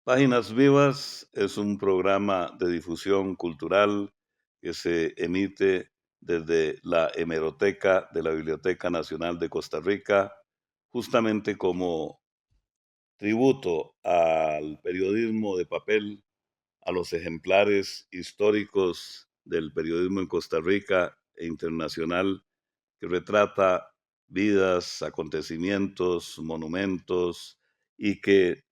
Páginas Vivas es un programa de difusión cultural que se emite desde la hemeroteca de la Biblioteca Nacional de Costa Rica, justamente como tributo al periodismo de papel, a los ejemplares históricos del periodismo en Costa Rica e internacional, que retrata vidas, acontecimientos, monumentos, y que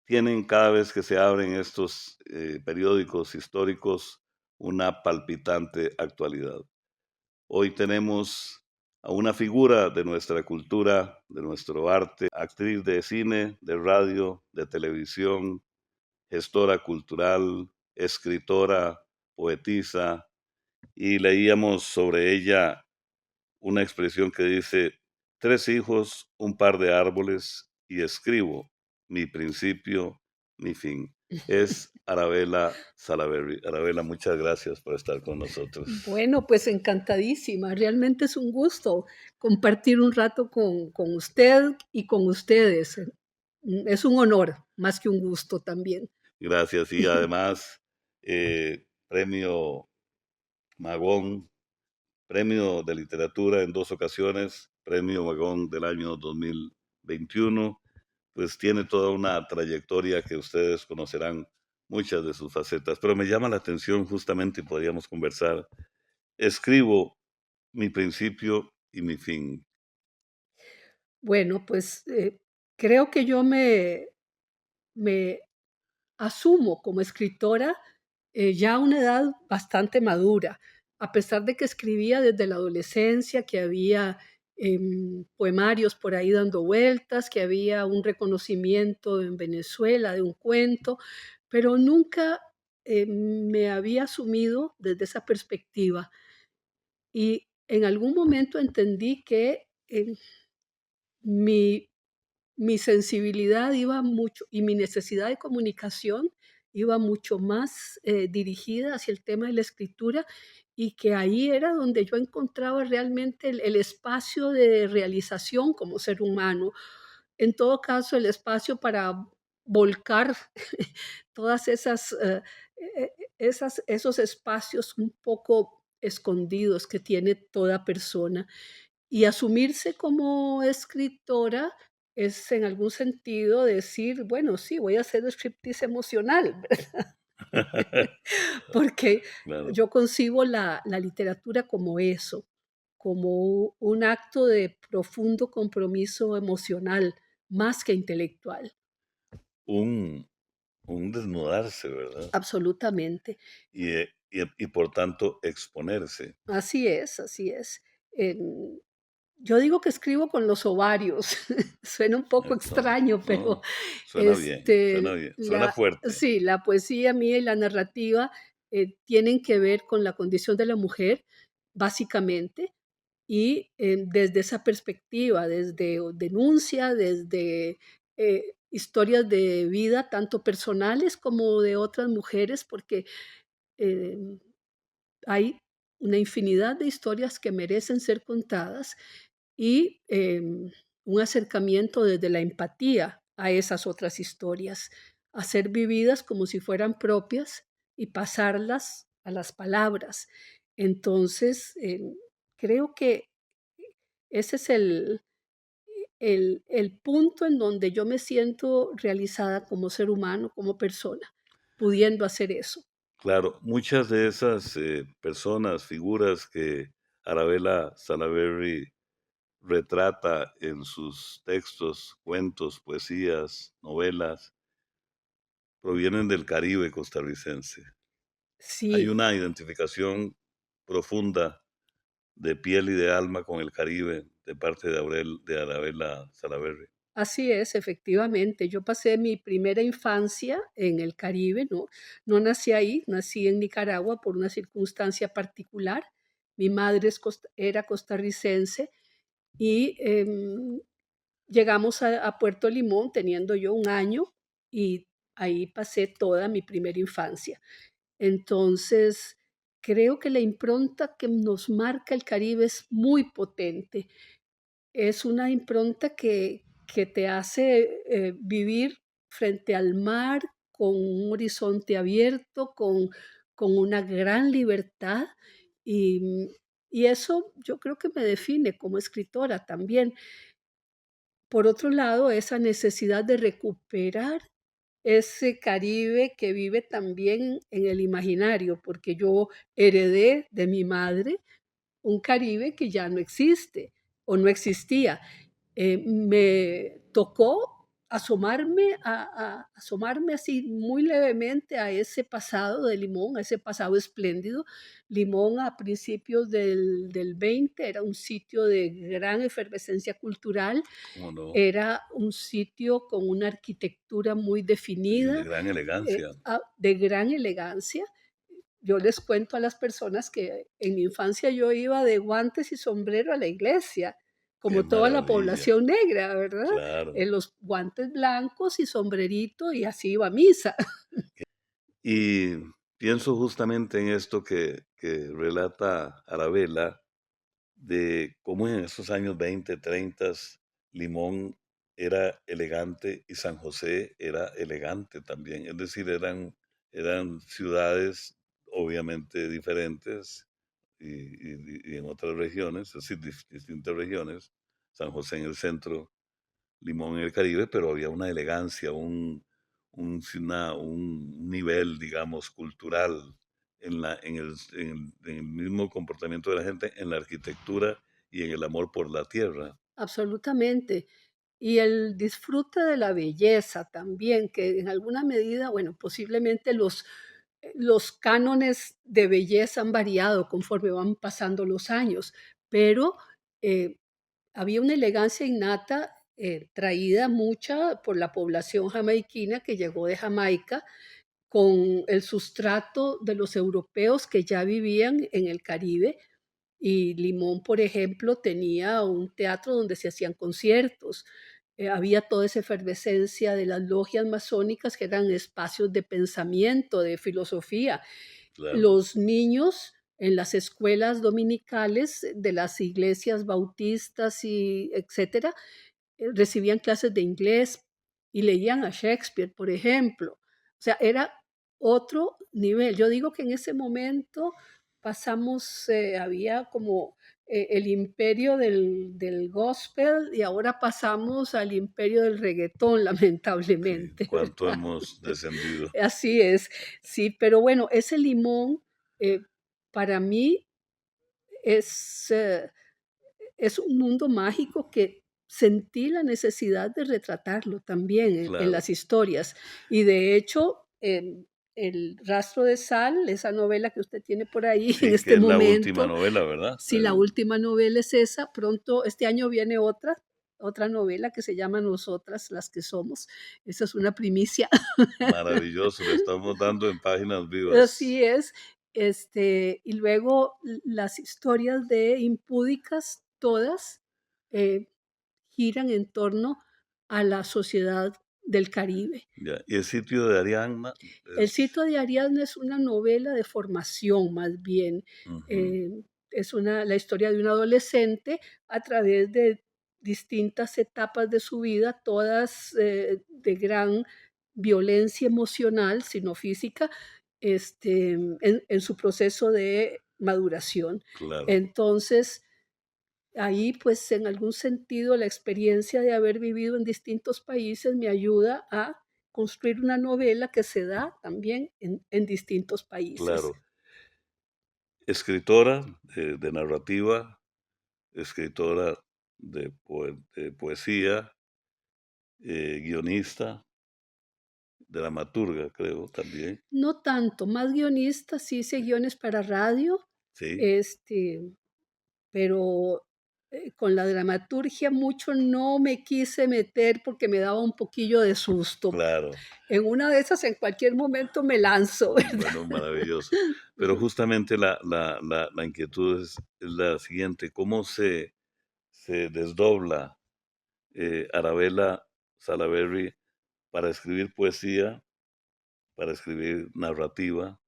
tienen cada vez que se abren estos periódicos históricos una palpitante actualidad. Hoy tenemos a una figura de nuestra cultura, de nuestro arte, actriz de cine, de radio, de televisión, gestora cultural, escritora, poetisa, y leíamos sobre ella una expresión que dice: 3 hijos, un par de árboles, y escribo mi principio, mi fin. Es Arabella Salaberry. Arabella, muchas gracias por estar con nosotros. Bueno, pues encantadísima. Realmente es un gusto compartir un rato con usted y con ustedes. Es un honor, más que un gusto también. Gracias. Y además, premio Magón, premio de literatura en 2 ocasiones, premio Magón del año 2021, pues tiene toda una trayectoria que ustedes conocerán muchas de sus facetas, pero me llama la atención justamente, y podríamos conversar, escribo mi principio y mi fin. Bueno, pues creo que yo me asumo como escritora ya a una edad bastante madura, a pesar de que escribía desde la adolescencia, que había poemarios por ahí dando vueltas, que había un reconocimiento en Venezuela de un cuento, pero nunca me había asumido desde esa perspectiva. Y en algún momento entendí que mi mi sensibilidad iba mucho y mi necesidad de comunicación iba mucho más dirigida hacia el tema de la escritura, y que ahí era donde yo encontraba realmente el espacio de realización como ser humano. En todo caso, el espacio para volcar todas esos espacios un poco escondidos que tiene toda persona. Y asumirse como escritora es, en algún sentido, decir, bueno, sí, voy a hacer striptease emocional, ¿verdad? Porque Claro. yo concibo la literatura como eso, como un acto de profundo compromiso emocional, más que intelectual. un, un desnudarse, ¿verdad? Absolutamente. Y por tanto exponerse. Así es, así es. Yo digo que escribo con los ovarios, suena un poco Eso, extraño, pero, no, suena bien, suena fuerte. sí, la poesía mía y la narrativa, tienen que ver con la condición de la mujer, básicamente, y desde esa perspectiva, desde denuncia, desde historias de vida, tanto personales como de otras mujeres, porque em, hay una infinidad de historias que merecen ser contadas y un acercamiento desde la empatía a esas otras historias, a ser vividas como si fueran propias y pasarlas a las palabras. Entonces, creo que ese es el punto en donde yo me siento realizada como ser humano, como persona, pudiendo hacer eso. Claro, muchas de esas personas, figuras que Arabella Salaberry retrata en sus textos, cuentos, poesías, novelas, provienen del Caribe costarricense. Hay Sí, una identificación profunda de piel y de alma con el Caribe de parte de Arabella Salaberry. así es, efectivamente. Yo pasé mi primera infancia en el Caribe, no nací ahí, nací en Nicaragua por una circunstancia particular. Mi madre era costarricense y llegamos a Puerto Limón teniendo yo un año y ahí pasé toda mi primera infancia. Entonces, creo que la impronta que nos marca el Caribe es muy potente. Es una impronta que te hace, vivir frente al mar con un horizonte abierto, con una gran libertad, y, y eso yo creo que me define como escritora también. Por otro lado, esa necesidad de recuperar ese Caribe que vive también en el imaginario, porque yo heredé de mi madre un Caribe que ya no existe o no existía. Me tocó asomarme así muy levemente a ese pasado de Limón, a ese pasado espléndido. Limón a principios del 20 era un sitio de gran efervescencia cultural, ¿Cómo no? era un sitio con una arquitectura muy Y de definida, gran elegancia, de gran elegancia. Yo les cuento a las personas que en mi infancia yo iba de guantes y sombrero a la iglesia, qué como toda la maravilla, población negra, ¿verdad? claro. En los guantes blancos y sombrerito y así iba a misa. Y pienso justamente en esto que relata Arabella, de cómo en esos años 20, 30, Limón era elegante y San José era elegante también. Es decir, eran ciudades obviamente diferentes y en otras regiones, es decir, distintas regiones. San José en el centro, Limón en el Caribe, pero había una elegancia, un nivel, digamos, cultural en el mismo comportamiento de la gente, en la arquitectura y en el amor por la tierra. Absolutamente. Y el disfrute de la belleza también, que en alguna medida, bueno, posiblemente los cánones de belleza han variado conforme van pasando los años, pero eh, había una elegancia innata, traída mucha por la población jamaiquina que llegó de Jamaica con el sustrato de los europeos que ya vivían en el Caribe. Y Limón, por ejemplo, tenía un teatro donde se hacían conciertos. Había toda esa efervescencia de las logias masónicas, que eran espacios de pensamiento, de filosofía. Claro, Los niños en las escuelas dominicales de las iglesias bautistas y etcétera, recibían clases de inglés y leían a Shakespeare, por ejemplo. O sea, era otro nivel. Yo digo que en ese momento pasamos, había como el imperio del gospel y ahora pasamos al imperio del reggaetón, sí, lamentablemente, cuánto ¿verdad? hemos descendido. Así es, sí, pero bueno, ese Limón para mí es, es un mundo mágico que sentí la necesidad de retratarlo también en Claro, las historias. Y de hecho, El rastro de sal, esa novela que usted tiene por ahí en sí, que este es la última momento, novela, ¿verdad? si la última novela es esa, pronto este año viene otra novela que se llama Nosotras las que somos. Esa es una primicia. Maravilloso, le estamos dando en páginas vivas. Así es. y luego las historias de Impúdicas, todas, eh, giran en torno a la sociedad del Caribe. Ya. ¿Y el sitio de Ariadna? El Es sitio de Ariadna es una novela de formación, más bien. ujú, Eh, es la historia de un adolescente a través de distintas etapas de su vida, todas de gran violencia emocional, sino física, en su proceso de maduración. claro, Entonces, ahí, pues, en algún sentido, la experiencia de haber vivido en distintos países me ayuda a construir una novela que se da también en distintos países. claro. Escritora de narrativa, escritora de poesía, guionista, dramaturga, creo, también. No tanto, más guionista, sí hice guiones para radio, Sí, este, pero, con la dramaturgia mucho no me quise meter porque me daba un poquillo de susto. claro. En una de esas, en cualquier momento me lanzo, ¿verdad? Bueno, maravilloso. Pero justamente la inquietud es la siguiente, ¿cómo se desdobla Arabella Salaberry para escribir poesía, para escribir narrativa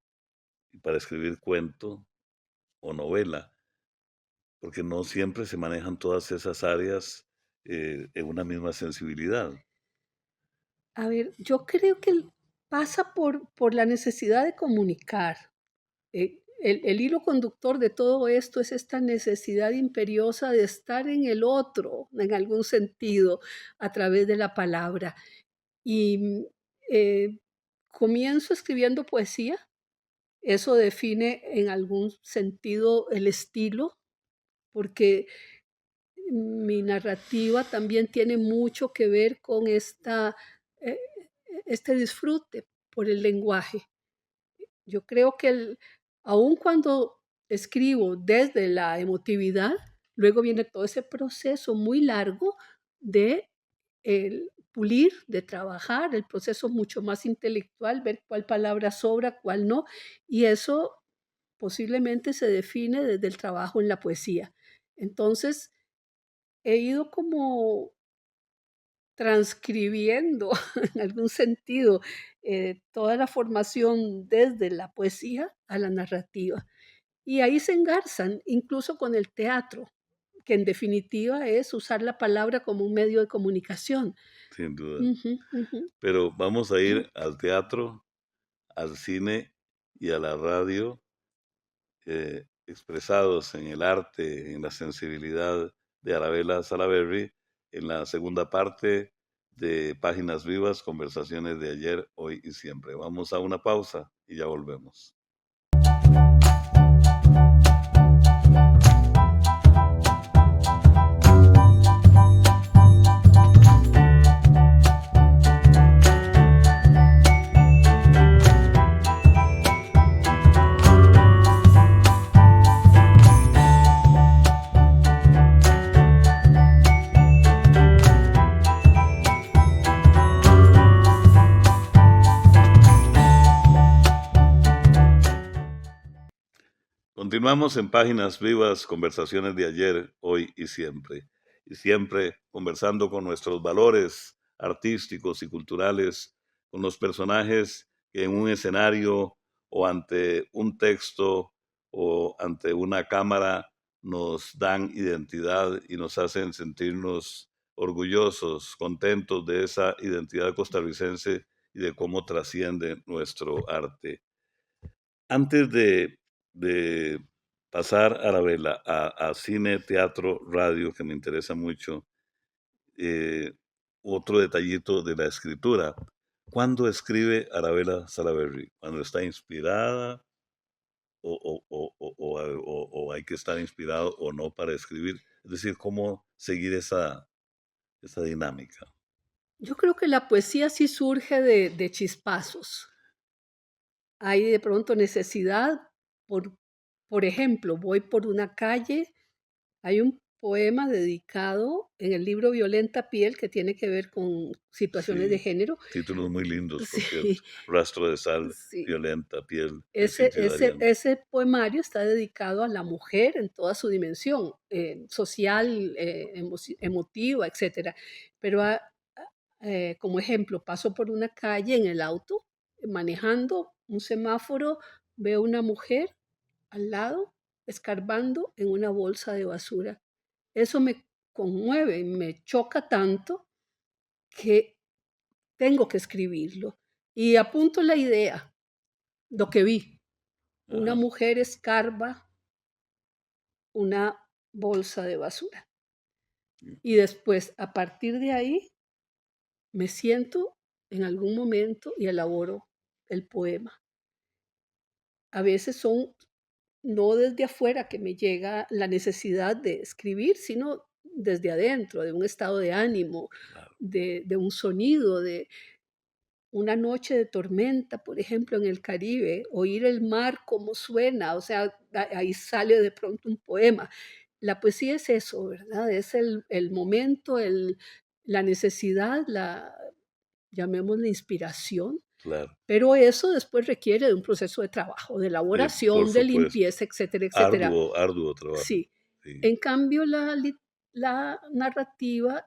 y para escribir cuento o novela? Porque no siempre se manejan todas esas áreas en una misma sensibilidad. A ver, yo creo que pasa por la necesidad de comunicar. El hilo conductor de todo esto es esta necesidad imperiosa de estar en el otro, en algún sentido, a través de la palabra. Y eh, comienzo escribiendo poesía, eso define en algún sentido el estilo, porque mi narrativa también tiene mucho que ver con eh, este disfrute por el lenguaje. Yo creo que aun cuando escribo desde la emotividad, luego viene todo ese proceso muy largo de el pulir, de trabajar, el proceso mucho más intelectual, ver cuál palabra sobra, cuál no, y eso posiblemente se define desde el trabajo en la poesía. Entonces, he ido como transcribiendo en algún sentido toda la formación desde la poesía a la narrativa. Y ahí se engarzan, incluso con el teatro, que en definitiva es usar la palabra como un medio de comunicación. Sin duda. Ujú, ujú. Pero vamos a Mm. ir al teatro, al cine y a la radio, expresados en el arte, en la sensibilidad de Arabella Salaberry, en la segunda parte de Páginas Vivas, conversaciones de ayer, hoy y siempre. Vamos a una pausa y ya volvemos. Continuamos en Páginas Vivas, conversaciones de ayer, hoy y siempre. Y siempre conversando con nuestros valores artísticos y culturales, con los personajes que en un escenario o ante un texto o ante una cámara nos dan identidad y nos hacen sentirnos orgullosos, contentos de esa identidad costarricense y de cómo trasciende nuestro arte. Antes de pasar a la vela, a cine, teatro, radio, que me interesa mucho, eh, otro detallito de la escritura. ¿Cuándo escribe Arabella Salaberry? ¿Cuando está inspirada o hay que estar inspirado o no para escribir? Es decir, ¿cómo seguir esa dinámica? Yo creo que la poesía sí surge de chispazos. Hay de pronto necesidad, por ejemplo, voy por una calle, hay un poema dedicado en el libro Violenta Piel, que tiene que ver con situaciones de Sí, género. títulos muy lindos, por cierto. Sí, Rastro de sal, sí. Violenta, Piel, de Ese Silvio ese Darío. ese poemario está dedicado a la mujer en toda su dimensión, social, emotiva, etcétera. Pero, como ejemplo, paso por una calle en el auto, manejando un semáforo, veo una mujer al lado, escarbando en una bolsa de basura. Eso me conmueve, me choca tanto que tengo que escribirlo. Y apunto la idea, lo que vi. Una Ajá. mujer escarba una bolsa de basura. Mm, Y después, a partir de ahí, me siento en algún momento y elaboro el poema. A veces son no desde afuera que me llega la necesidad de escribir, sino desde adentro, de un estado de ánimo, claro, de un sonido, de una noche de tormenta, por ejemplo, en el Caribe, oír el mar cómo suena, o sea, ahí sale de pronto un poema. La poesía es eso, ¿verdad? Es el momento, la necesidad, llamémosle inspiración, claro. pero eso después requiere de un proceso de trabajo, de Por elaboración, de supuesto. limpieza, etcétera, etcétera. Arduo trabajo. Sí. Sí, En cambio, la narrativa,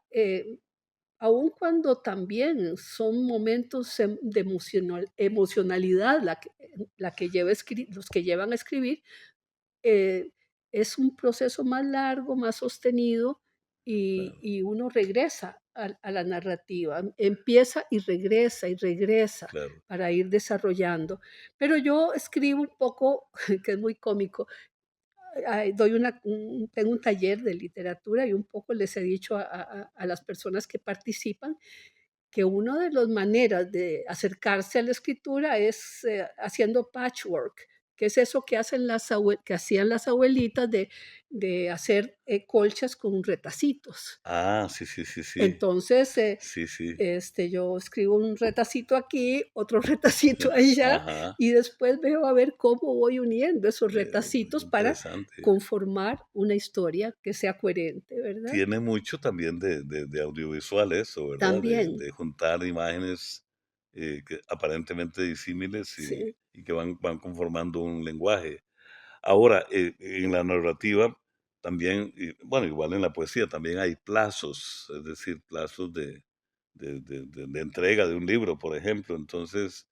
aun cuando también son momentos de emocionalidad la que lleva los que llevan a escribir, eh, es un proceso más largo, más sostenido claro, y uno regresa a la narrativa, empieza y regresa claro. para ir desarrollando. Pero yo escribo un poco, que es muy cómico, doy tengo un taller de literatura y un poco les he dicho a las personas que participan que una de las maneras de acercarse a la escritura es, haciendo patchwork, que es eso que hacen que hacían las abuelitas de hacer, colchas con retacitos. Ah, sí, sí, sí, sí. Entonces, Sí, sí. yo escribo un retacito aquí, otro retacito allá, Ajá. y después veo a ver cómo voy uniendo esos Muy retacitos para interesante. conformar una historia que sea coherente, ¿verdad? Tiene mucho también de audiovisual eso, ¿verdad? También, De juntar imágenes, que aparentemente disímiles sí. y que van conformando un lenguaje. Ahora, en la narrativa también, bueno, igual en la poesía también hay plazos, es decir, plazos de entrega de un libro, por ejemplo. Entonces,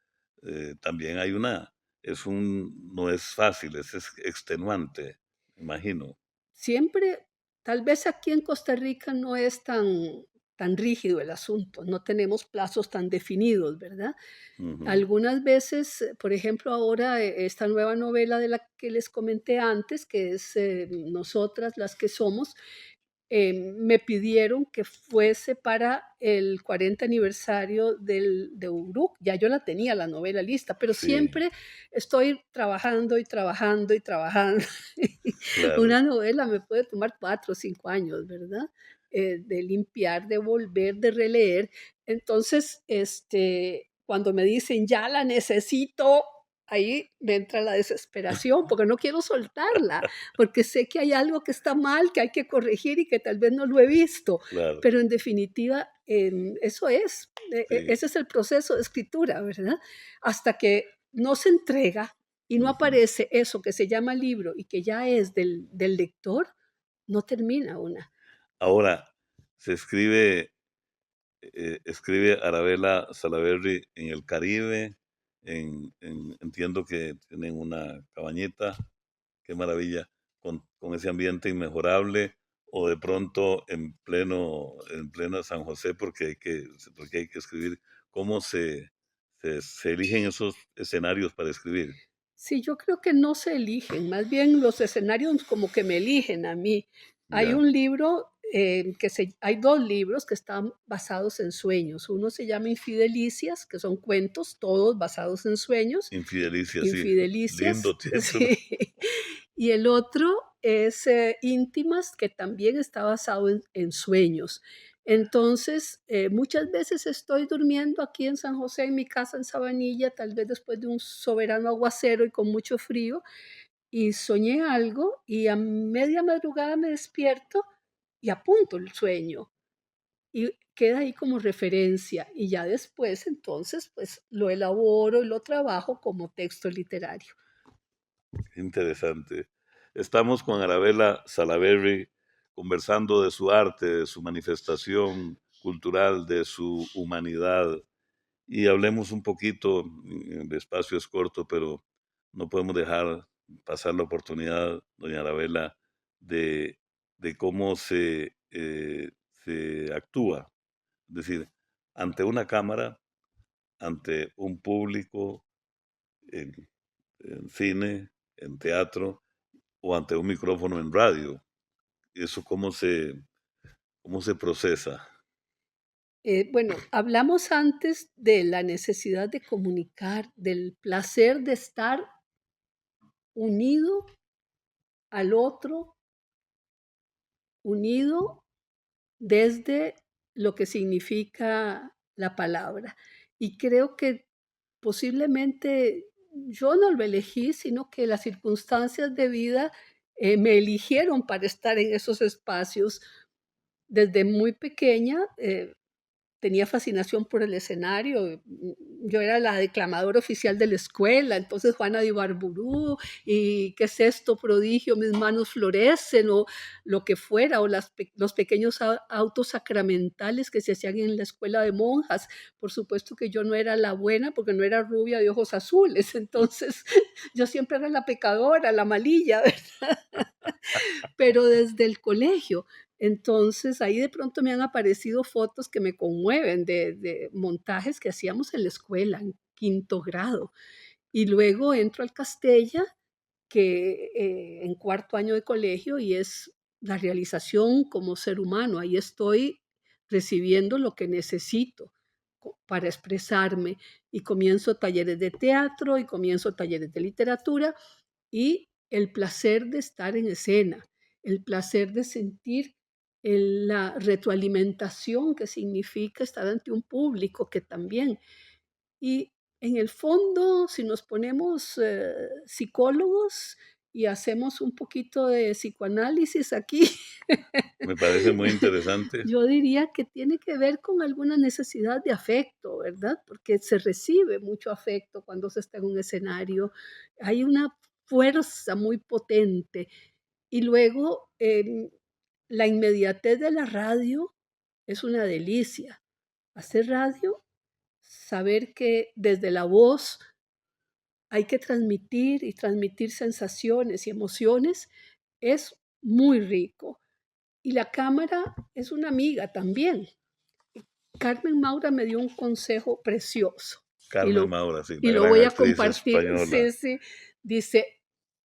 también hay no es fácil, es extenuante, me imagino. Siempre, tal vez aquí en Costa Rica no es tan rígido el asunto, no tenemos plazos tan definidos, ¿verdad? Ujú. Algunas veces, por ejemplo, ahora, esta nueva novela de la que les comenté antes, que es, Nosotras las que somos, me pidieron que fuese para el 40 aniversario de Uruk. Ya yo la tenía la novela lista, pero Sí, siempre estoy trabajando y trabajando y trabajando. claro. Una novela me puede tomar 4 o 5 años, ¿verdad? De limpiar, de volver, de releer. Entonces, cuando me dicen: "Ya la necesito", ahí me entra la desesperación, porque no quiero soltarla, porque sé que hay algo que está mal, que hay que corregir y que tal vez no lo he visto. Claro, Pero en definitiva, eso es, sí. ese es el proceso de escritura, ¿verdad? Hasta que no se entrega y no Ujú. aparece eso que se llama libro y que ya es del lector, no termina una. Ahora, se escribe Arabella Salaberry en el Caribe, entiendo que tienen una cabañita, qué maravilla, con ese ambiente inmejorable, o de pronto en pleno San José, porque hay que escribir. ¿Cómo se eligen esos escenarios para escribir? Sí, yo creo que no se eligen, más bien los escenarios como que me eligen a mí. Hay Ya, un libro, hay 2 libros que están basados en sueños. Uno se llama Infidelicias, que son cuentos, todos basados en sueños. Infidelicia, sí, Infidelicias, lindo título. sí. Y el otro es, Íntimas, que también está basado en sueños. Entonces, muchas veces estoy durmiendo aquí en San José, en mi casa en Sabanilla, tal vez después de un soberano aguacero y con mucho frío, y soñé algo, y a media madrugada me despierto y apunto el sueño y queda ahí como referencia y ya después entonces pues lo elaboro y lo trabajo como texto literario. Interesante. Estamos con Arabella Salaberry conversando de su arte, de su manifestación cultural, de su humanidad. Y hablemos un poquito, el espacio es corto, pero no podemos dejar pasar la oportunidad, doña Arabella, de, de cómo se actúa. Es decir, ante una cámara, ante un público, en, en cine, en teatro, o ante un micrófono en radio. ¿Eso cómo se procesa? Bueno, hablamos antes de la necesidad de comunicar, del placer de estar unido al otro, unido desde lo que significa la palabra. Y creo que posiblemente yo no lo elegí, sino que las circunstancias de vida me eligieron para estar en esos espacios. Desde muy pequeña tenía fascinación por el escenario. Yo era la declamadora oficial de la escuela, entonces Juana de Ibarburu, y qué es esto, prodigio, mis manos florecen, o lo que fuera, o los pequeños autos sacramentales que se hacían en la escuela de monjas. Por supuesto que yo no era la buena porque no era rubia de ojos azules, entonces yo siempre era la pecadora, la malilla, ¿verdad? Pero desde el colegio. Entonces, ahí de pronto me han aparecido fotos que me conmueven de montajes que hacíamos en la escuela, en quinto grado. Y luego entro al Castella, que en cuarto año de colegio, y es la realización como ser humano. Ahí estoy recibiendo lo que necesito para expresarme y comienzo talleres de teatro y comienzo talleres de literatura y el placer de estar en escena, el placer de sentir la retroalimentación que significa estar ante un público que también. Y en el fondo, si nos ponemos psicólogos y hacemos un poquito de psicoanálisis aquí, Me parece muy interesante. yo diría que tiene que ver con alguna necesidad de afecto, ¿verdad? Porque se recibe mucho afecto cuando se está en un escenario. Hay una fuerza muy potente. Y luego, la inmediatez de la radio es una delicia. Hacer radio, saber que desde la voz hay que transmitir y transmitir sensaciones y emociones, es muy rico. Y la cámara es una amiga también. Carmen Maura me dio un consejo precioso y Carmen lo, Maura, sí, y la lo gran voy a actriz compartir. española. Sí, sí. Dice,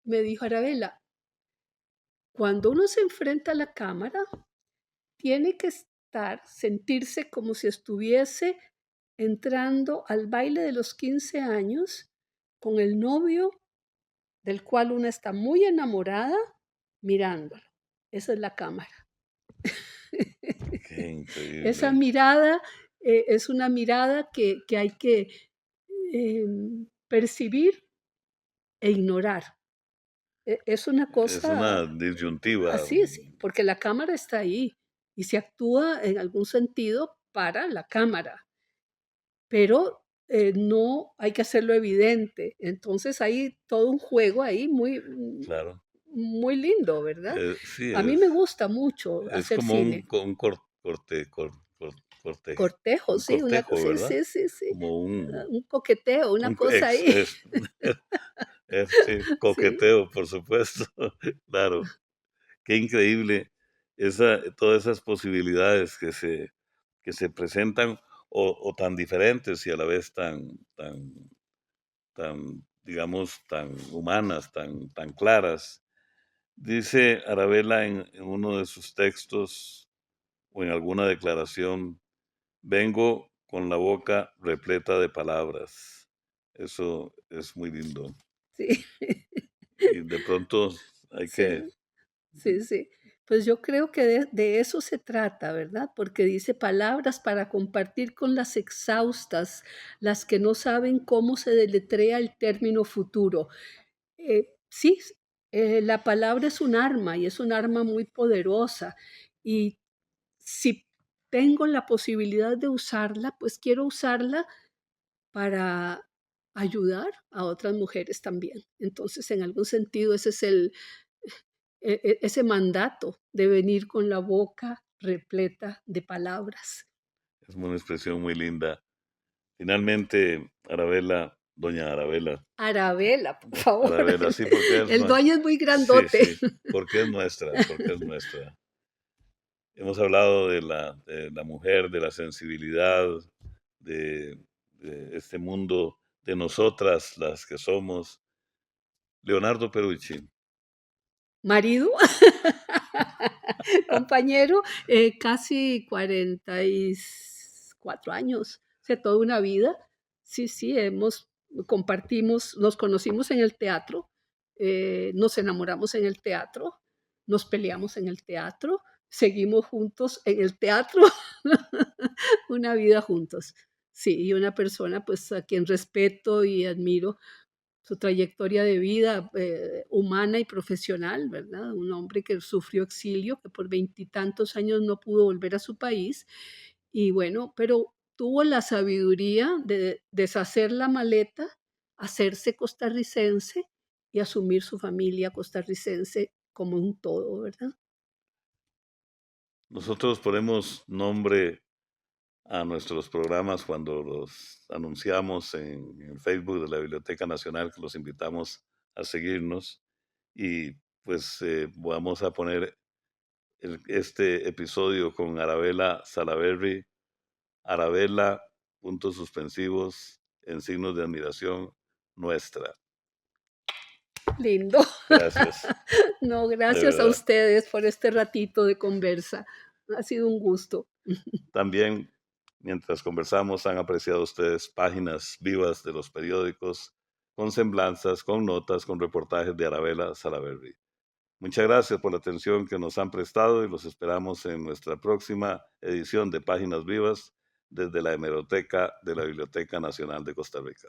me dijo Arabella, cuando uno se enfrenta a la cámara, tiene que sentirse como si estuviese entrando al baile de los 15 años con el novio del cual una está muy enamorada mirándolo. Esa es la cámara. Qué Esa increíble. mirada es una mirada que hay que percibir e ignorar. Es una Es una cosa disyuntiva. así, sí, porque la cámara está ahí y se actúa en algún sentido para la cámara, pero no hay que hacerlo evidente. Entonces hay todo un juego ahí muy, Claro. muy lindo, ¿verdad? Sí, A mí me gusta mucho es hacer como cine. un corte, Cortejo, un sí, una cortejo, cosa, sí, ¿verdad? sí, sí, sí, Como un coqueteo, una un cosa ex, ahí. sí, Sí, coqueteo, por supuesto. Claro. Qué increíble todas esas posibilidades que se presentan o tan diferentes y a la vez digamos, tan humanas, tan claras. Dice Arabella en uno de sus textos o en alguna declaración, vengo con la boca repleta de palabras. Eso es muy lindo. sí, Y de pronto hay que, sí. Sí, sí. Pues yo creo que de eso se trata, ¿verdad? Porque dice palabras para compartir con las exhaustas, las que no saben cómo se deletrea el término futuro. Sí, la palabra es un arma y es un arma muy poderosa. y si tengo la posibilidad de usarla, pues quiero usarla para ayudar a otras mujeres también. Entonces, en algún sentido, ese es ese mandato de venir con la boca repleta de palabras. Es una expresión muy linda. Finalmente, Arabela, doña Arabela, Arabela, por favor. Arabela, sí, porque es El nuestra. dueño es muy Sí, grandote. sí, porque es nuestra, porque es nuestra. Hemos hablado de la mujer, de la sensibilidad, de este mundo, de nosotras, las que somos. Leonardo Perucci, Marido, compañero, casi 44 años, o sea, toda una vida. Sí, sí, compartimos, nos conocimos en el teatro, nos enamoramos en el teatro, nos peleamos en el teatro, seguimos juntos en el teatro, una vida juntos. Sí, y una persona pues a quien respeto y admiro su trayectoria de vida humana y profesional, ¿verdad? Un hombre que sufrió exilio, que por veintitantos años no pudo volver a su país y bueno, pero tuvo la sabiduría de deshacer la maleta, hacerse costarricense y asumir su familia costarricense como un todo, ¿verdad? nosotros ponemos nombre a nuestros programas cuando los anunciamos en el Facebook de la Biblioteca Nacional, que los invitamos a seguirnos. Y pues vamos a poner este episodio con Arabella Salaberry, Arabella, puntos suspensivos, en signos de admiración, nuestra. Lindo. Gracias, No, de gracias a verdad. ustedes por este ratito de conversa. Ha sido un gusto. También, mientras conversamos, han apreciado ustedes páginas vivas de los periódicos, con semblanzas, con notas, con reportajes de Arabella Salaberry. Muchas gracias por la atención que nos han prestado y los esperamos en nuestra próxima edición de Páginas Vivas desde la hemeroteca de la Biblioteca Nacional de Costa Rica.